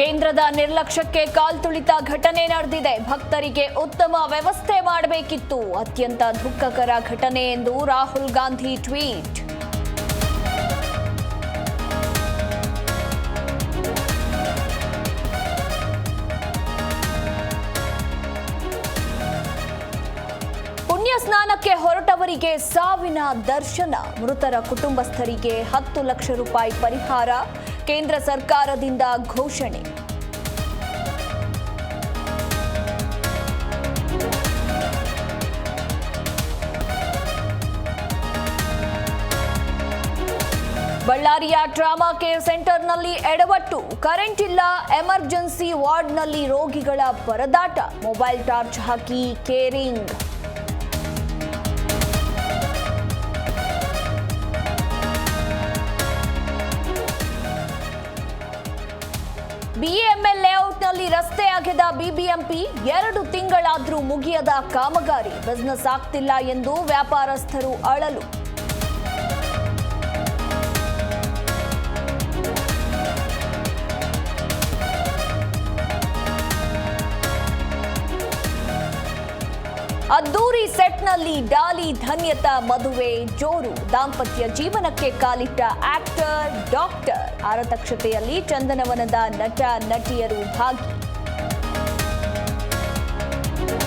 ಕೇಂದ್ರದ ನಿರ್ಲಕ್ಷ್ಯಕ್ಕೆ ಕಾಲ್ತುಳಿತ ಘಟನೆ ನಡೆದಿದೆ. ಭಕ್ತರಿಗೆ ಉತ್ತಮ ವ್ಯವಸ್ಥೆ ಮಾಡಬೇಕಿತ್ತು. ಅತ್ಯಂತ ದುಃಖಕರ ಘಟನೆ ಎಂದು ರಾಹುಲ್ ಗಾಂಧಿ ಟ್ವೀಟ್. ಪುಣ್ಯ ಸ್ನಾನಕ್ಕೆ ಹೊರಟವರಿಗೆ ಸಾವಿನ ದರ್ಶನ. ಮೃತರ ಕುಟುಂಬಸ್ಥರಿಗೆ 10 ಲಕ್ಷ ರೂಪಾಯಿ ಪರಿಹಾರ ಕೇಂದ್ರ ಸರ್ಕಾರದಿಂದ ಘೋಷಣೆ. ಬಳ್ಳಾರಿಯ ಟ್ರಾಮಾ ಕೇರ್ ಸೆಂಟರ್ನಲ್ಲಿ ಎಡವಟ್ಟು. ಕರೆಂಟ್ ಇಲ್ಲ, ಎಮರ್ಜೆನ್ಸಿ ವಾರ್ಡ್ನಲ್ಲಿ ರೋಗಿಗಳ ಪರದಾಟ. ಮೊಬೈಲ್ ಟಾರ್ಚ್ ಹಾಕಿ ಕೇರಿಂಗ್. ಬಿಎಂಎಲ್ ಲೇಔಟ್ನಲ್ಲಿ ರಸ್ತೆ ಅಗೆದ ಬಿಬಿಎಂಪಿ. 2 ತಿಂಗಳಾದ್ರೂ ಮುಗಿಯದ ಕಾಮಗಾರಿ. ಬಿಸಿನೆಸ್ ಆಗ್ತಿಲ್ಲ ಎಂದು ವ್ಯಾಪಾರಸ್ಥರು ಅಳಲು. ಅದ್ದೂರಿ ಸೆಟ್ನಲ್ಲಿ ಡಾಲಿ ಧನ್ಯತಾ ಮದುವೆ ಜೋರು. ದಾಂಪತ್ಯ ಜೀವನಕ್ಕೆ ಕಾಲಿಟ್ಟ ಆಕ್ಟರ್ ಡಾಕ್ಟರ್. ಆರತಕ್ಷತೆಯಲ್ಲಿ ಚಂದನವನದ ನಟ ನಟಿಯರು ಭಾಗಿ.